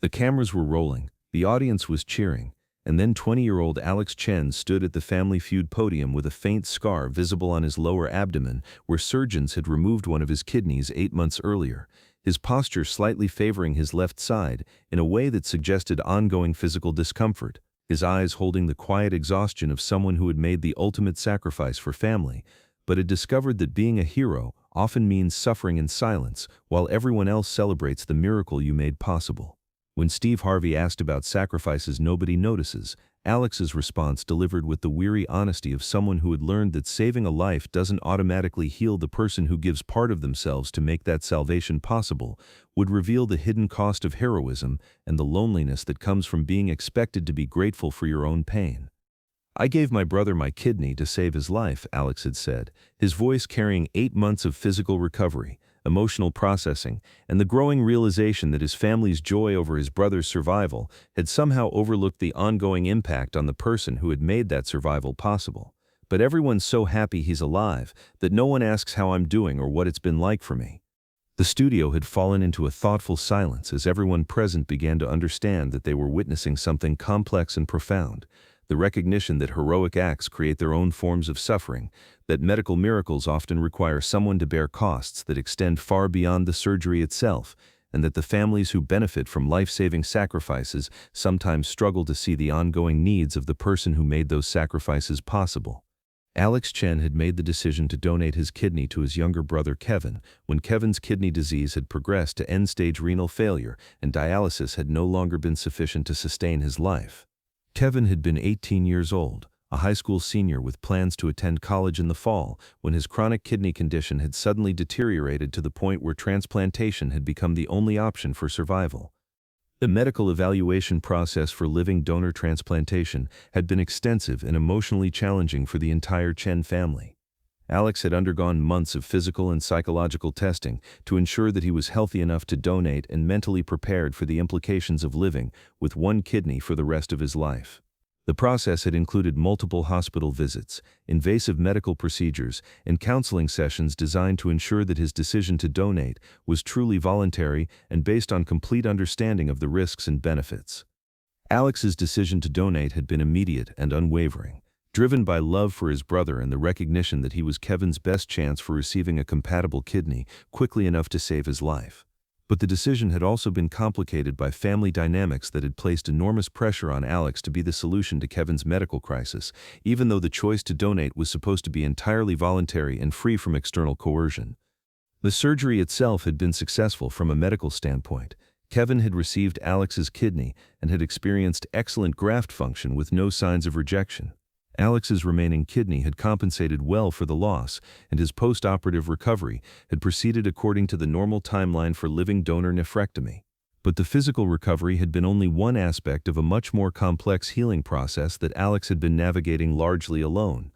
The cameras were rolling, the audience was cheering, and then 20-year-old Alex Chen stood at the Family Feud podium with a faint scar visible on his lower abdomen where surgeons had removed one of his kidneys 8 months earlier, his posture slightly favoring his left side in a way that suggested ongoing physical discomfort, his eyes holding the quiet exhaustion of someone who had made the ultimate sacrifice for family, but had discovered that being a hero often means suffering in silence while everyone else celebrates the miracle you made possible. When Steve Harvey asked about sacrifices nobody notices, Alex's response, delivered with the weary honesty of someone who had learned that saving a life doesn't automatically heal the person who gives part of themselves to make that salvation possible, would reveal the hidden cost of heroism and the loneliness that comes from being expected to be grateful for your own pain. "I gave my brother my kidney to save his life," Alex had said, his voice carrying 8 months of physical recovery, emotional processing, and the growing realization that his family's joy over his brother's survival had somehow overlooked the ongoing impact on the person who had made that survival possible. "But everyone's so happy he's alive that no one asks how I'm doing or what it's been like for me." The studio had fallen into a thoughtful silence as everyone present began to understand that they were witnessing something complex and profound. The recognition that heroic acts create their own forms of suffering, that medical miracles often require someone to bear costs that extend far beyond the surgery itself, and that the families who benefit from life-saving sacrifices sometimes struggle to see the ongoing needs of the person who made those sacrifices possible. Alex Chen had made the decision to donate his kidney to his younger brother Kevin when Kevin's kidney disease had progressed to end-stage renal failure and dialysis had no longer been sufficient to sustain his life. Kevin had been 18 years old, a high school senior with plans to attend college in the fall, when his chronic kidney condition had suddenly deteriorated to the point where transplantation had become the only option for survival. The medical evaluation process for living donor transplantation had been extensive and emotionally challenging for the entire Chen family. Alex had undergone months of physical and psychological testing to ensure that he was healthy enough to donate and mentally prepared for the implications of living with one kidney for the rest of his life. The process had included multiple hospital visits, invasive medical procedures, and counseling sessions designed to ensure that his decision to donate was truly voluntary and based on complete understanding of the risks and benefits. Alex's decision to donate had been immediate and unwavering, driven by love for his brother and the recognition that he was Kevin's best chance for receiving a compatible kidney quickly enough to save his life. But the decision had also been complicated by family dynamics that had placed enormous pressure on Alex to be the solution to Kevin's medical crisis, even though the choice to donate was supposed to be entirely voluntary and free from external coercion. The surgery itself had been successful from a medical standpoint. Kevin had received Alex's kidney and had experienced excellent graft function with no signs of rejection. Alex's remaining kidney had compensated well for the loss, and his post-operative recovery had proceeded according to the normal timeline for living donor nephrectomy. But the physical recovery had been only one aspect of a much more complex healing process that Alex had been navigating largely alone.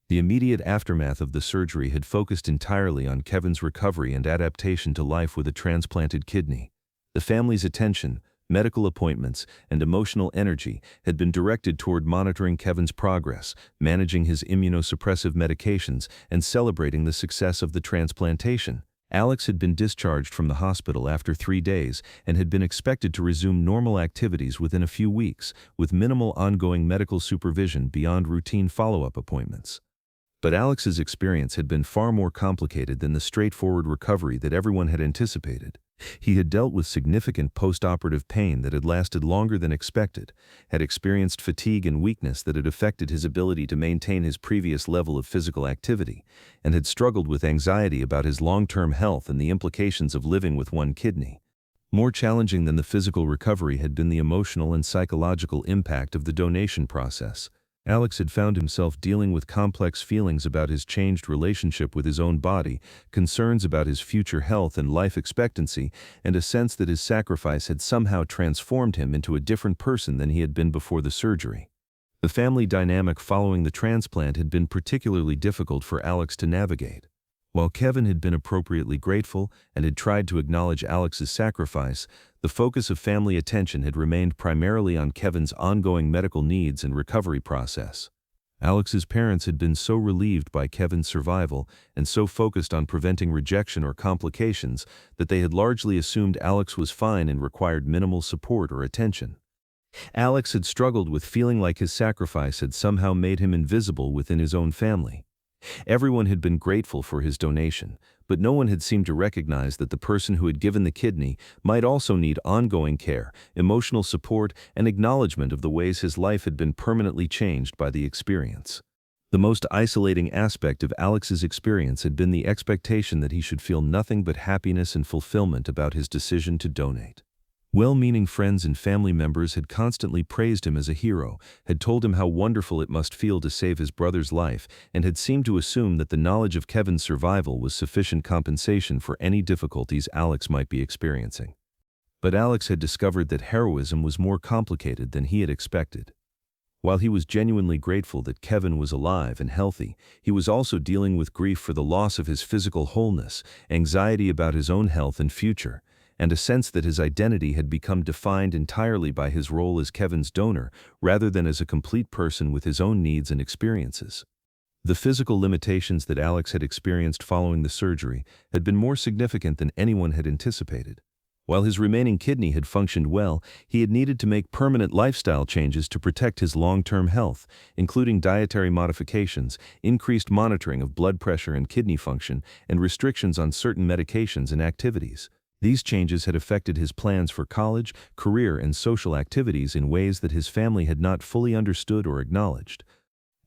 The immediate aftermath of the surgery had focused entirely on Kevin's recovery and adaptation to life with a transplanted kidney. The family's attention, medical appointments, and emotional energy had been directed toward monitoring Kevin's progress, managing his immunosuppressive medications, and celebrating the success of the transplantation. Alex had been discharged from the hospital after 3 days and had been expected to resume normal activities within a few weeks, with minimal ongoing medical supervision beyond routine follow-up appointments. But Alex's experience had been far more complicated than the straightforward recovery that everyone had anticipated. He had dealt with significant post-operative pain that had lasted longer than expected, had experienced fatigue and weakness that had affected his ability to maintain his previous level of physical activity, and had struggled with anxiety about his long-term health and the implications of living with one kidney. More challenging than the physical recovery had been the emotional and psychological impact of the donation process. Alex had found himself dealing with complex feelings about his changed relationship with his own body, concerns about his future health and life expectancy, and a sense that his sacrifice had somehow transformed him into a different person than he had been before the surgery. The family dynamic following the transplant had been particularly difficult for Alex to navigate. While Kevin had been appropriately grateful and had tried to acknowledge Alex's sacrifice, the focus of family attention had remained primarily on Kevin's ongoing medical needs and recovery process. Alex's parents had been so relieved by Kevin's survival and so focused on preventing rejection or complications that they had largely assumed Alex was fine and required minimal support or attention. Alex had struggled with feeling like his sacrifice had somehow made him invisible within his own family. Everyone had been grateful for his donation, but no one had seemed to recognize that the person who had given the kidney might also need ongoing care, emotional support, and acknowledgement of the ways his life had been permanently changed by the experience. The most isolating aspect of Alex's experience had been the expectation that he should feel nothing but happiness and fulfillment about his decision to donate. Well-meaning friends and family members had constantly praised him as a hero, had told him how wonderful it must feel to save his brother's life, and had seemed to assume that the knowledge of Kevin's survival was sufficient compensation for any difficulties Alex might be experiencing. But Alex had discovered that heroism was more complicated than he had expected. While he was genuinely grateful that Kevin was alive and healthy, he was also dealing with grief for the loss of his physical wholeness, anxiety about his own health and future, and a sense that his identity had become defined entirely by his role as Kevin's donor rather than as a complete person with his own needs and experiences. The physical limitations that Alex had experienced following the surgery had been more significant than anyone had anticipated. While his remaining kidney had functioned well, he had needed to make permanent lifestyle changes to protect his long-term health, including dietary modifications, increased monitoring of blood pressure and kidney function, and restrictions on certain medications and activities. These changes had affected his plans for college, career, and social activities in ways that his family had not fully understood or acknowledged.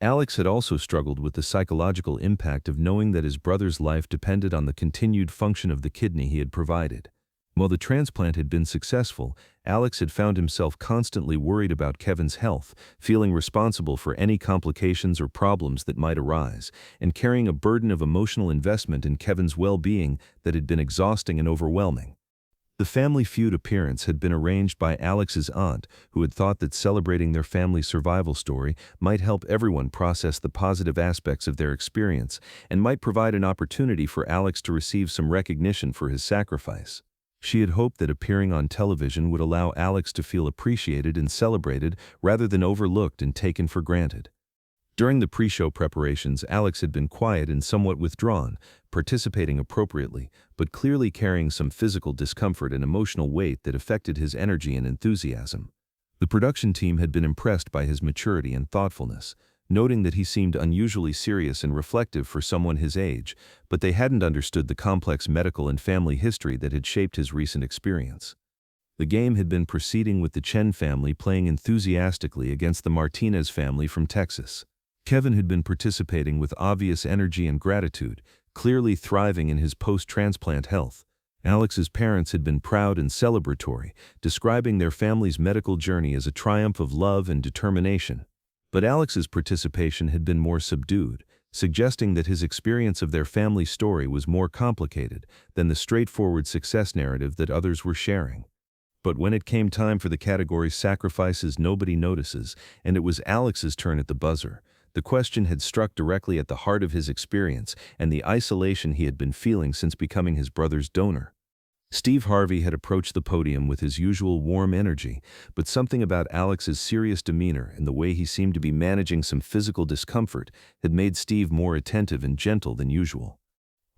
Alex had also struggled with the psychological impact of knowing that his brother's life depended on the continued function of the kidney he had provided. While the transplant had been successful, Alex had found himself constantly worried about Kevin's health, feeling responsible for any complications or problems that might arise, and carrying a burden of emotional investment in Kevin's well-being that had been exhausting and overwhelming. The Family Feud appearance had been arranged by Alex's aunt, who had thought that celebrating their family survival story might help everyone process the positive aspects of their experience and might provide an opportunity for Alex to receive some recognition for his sacrifice. She had hoped that appearing on television would allow Alex to feel appreciated and celebrated rather than overlooked and taken for granted. During the pre-show preparations, Alex had been quiet and somewhat withdrawn, participating appropriately, but clearly carrying some physical discomfort and emotional weight that affected his energy and enthusiasm. The production team had been impressed by his maturity and thoughtfulness, noting that he seemed unusually serious and reflective for someone his age, but they hadn't understood the complex medical and family history that had shaped his recent experience. The game had been proceeding with the Chen family playing enthusiastically against the Martinez family from Texas. Kevin had been participating with obvious energy and gratitude, clearly thriving in his post-transplant health. Alex's parents had been proud and celebratory, describing their family's medical journey as a triumph of love and determination. But Alex's participation had been more subdued, suggesting that his experience of their family story was more complicated than the straightforward success narrative that others were sharing. But when it came time for the category Sacrifices Nobody Notices, and it was Alex's turn at the buzzer, the question had struck directly at the heart of his experience and the isolation he had been feeling since becoming his brother's donor. Steve Harvey had approached the podium with his usual warm energy, but something about Alex's serious demeanor and the way he seemed to be managing some physical discomfort had made Steve more attentive and gentle than usual.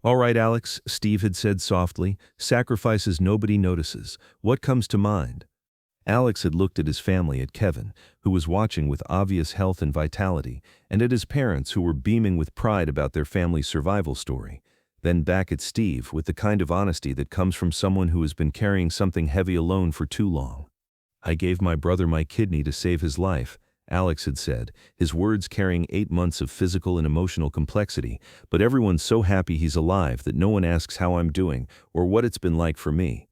"All right, Alex," Steve had said softly, "sacrifices nobody notices. What comes to mind?" Alex had looked at his family, at Kevin, who was watching with obvious health and vitality, and at his parents, who were beaming with pride about their family's survival story. Then back at Steve with the kind of honesty that comes from someone who has been carrying something heavy alone for too long. "I gave my brother my kidney to save his life," Alex had said, his words carrying 8 months of physical and emotional complexity, "but everyone's so happy he's alive that no one asks how I'm doing or what it's been like for me."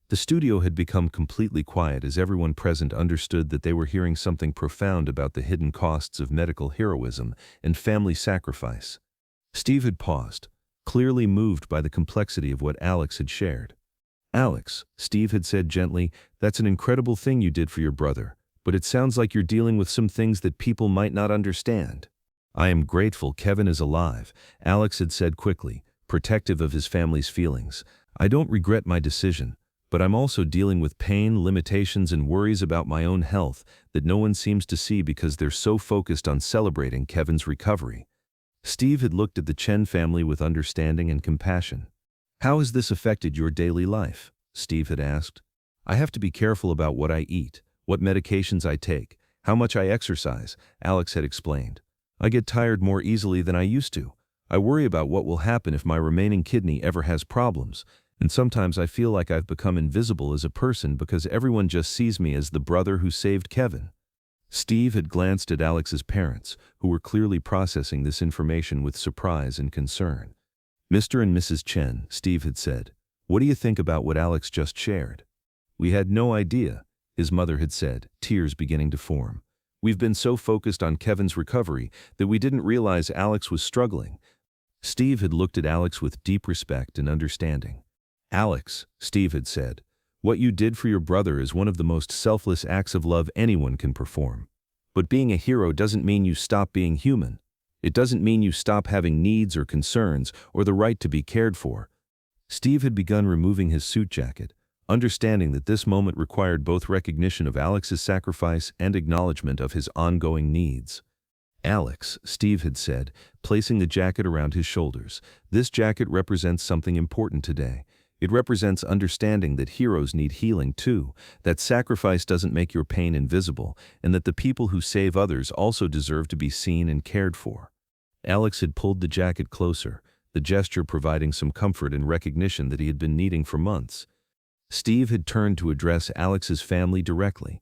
The studio had become completely quiet as everyone present understood that they were hearing something profound about the hidden costs of medical heroism and family sacrifice. Steve had paused, clearly moved by the complexity of what Alex had shared. "Alex," Steve had said gently, "that's an incredible thing you did for your brother, but it sounds like you're dealing with some things that people might not understand." "I am grateful Kevin is alive," Alex had said quickly, protective of his family's feelings. "I don't regret my decision, But I'm also dealing with pain, limitations, and worries about my own health that no one seems to see because they're so focused on celebrating Kevin's recovery. Steve had looked at the Chen family with understanding and compassion. "How has this affected your daily life?" Steve had asked. "I have to be careful about what I eat, what medications I take, how much I exercise," Alex had explained. "I get tired more easily than I used to. I worry about what will happen if my remaining kidney ever has problems, and sometimes I feel like I've become invisible as a person because everyone just sees me as the brother who saved Kevin." Steve had glanced at Alex's parents, who were clearly processing this information with surprise and concern. "Mr. and Mrs. Chen," Steve had said, "what do you think about what Alex just shared?" "We had no idea," his mother had said, tears beginning to form. "We've been so focused on Kevin's recovery that we didn't realize Alex was struggling." Steve had looked at Alex with deep respect and understanding. "Alex," Steve had said, "what you did for your brother is one of the most selfless acts of love anyone can perform. But being a hero doesn't mean you stop being human. It doesn't mean you stop having needs or concerns or the right to be cared for." Steve had begun removing his suit jacket, understanding that this moment required both recognition of Alex's sacrifice and acknowledgement of his ongoing needs. "Alex," Steve had said, placing the jacket around his shoulders, "this jacket represents something important today. It represents understanding that heroes need healing too, that sacrifice doesn't make your pain invisible, and that the people who save others also deserve to be seen and cared for." Alex had pulled the jacket closer, the gesture providing some comfort and recognition that he had been needing for months. Steve had turned to address Alex's family directly.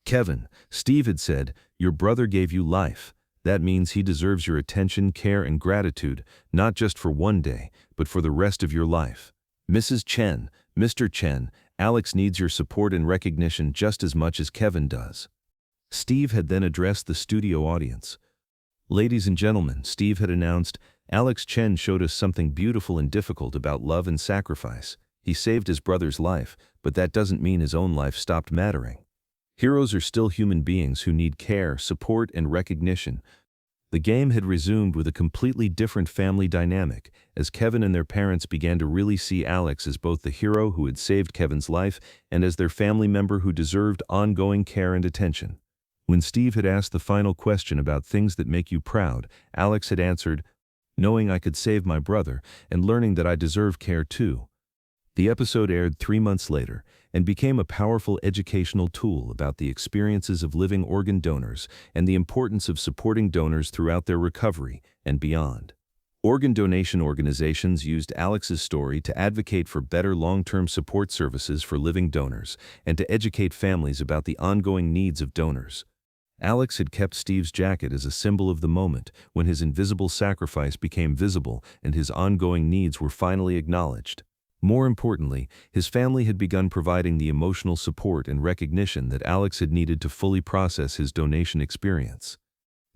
"Kevin," Steve had said, "your brother gave you life. That means he deserves your attention, care, and gratitude, not just for one day, but for the rest of your life. Mrs. Chen, Mr. Chen, Alex needs your support and recognition just as much as Kevin does." Steve had then addressed the studio audience. "Ladies and gentlemen," Steve had announced, "Alex Chen showed us something beautiful and difficult about love and sacrifice. He saved his brother's life, but that doesn't mean his own life stopped mattering. Heroes are still human beings who need care, support, and recognition." The game had resumed with a completely different family dynamic, as Kevin and their parents began to really see Alex as both the hero who had saved Kevin's life and as their family member who deserved ongoing care and attention. When Steve had asked the final question about things that make you proud, Alex had answered, "Knowing I could save my brother and learning that I deserve care too." The episode aired 3 months later and became a powerful educational tool about the experiences of living organ donors and the importance of supporting donors throughout their recovery and beyond. Organ donation organizations used Alex's story to advocate for better long-term support services for living donors and to educate families about the ongoing needs of donors. Alex had kept Steve's jacket as a symbol of the moment when his invisible sacrifice became visible and his ongoing needs were finally acknowledged. More importantly, his family had begun providing the emotional support and recognition that Alex had needed to fully process his donation experience.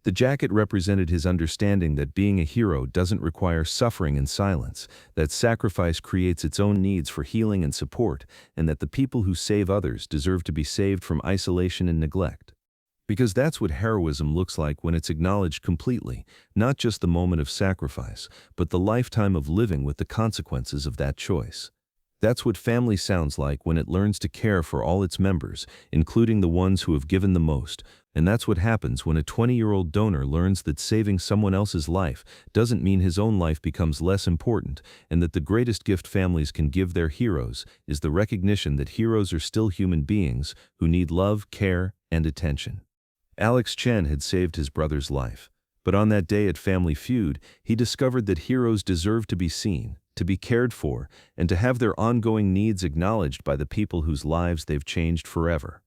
The jacket represented his understanding that being a hero doesn't require suffering in silence, that sacrifice creates its own needs for healing and support, and that the people who save others deserve to be saved from isolation and neglect. Because that's what heroism looks like when it's acknowledged completely, not just the moment of sacrifice, but the lifetime of living with the consequences of that choice. That's what family sounds like when it learns to care for all its members, including the ones who have given the most, and that's what happens when a 20-year-old donor learns that saving someone else's life doesn't mean his own life becomes less important, and that the greatest gift families can give their heroes is the recognition that heroes are still human beings who need love, care, and attention. Alex Chen had saved his brother's life, but on that day at Family Feud, he discovered that heroes deserve to be seen, to be cared for, and to have their ongoing needs acknowledged by the people whose lives they've changed forever.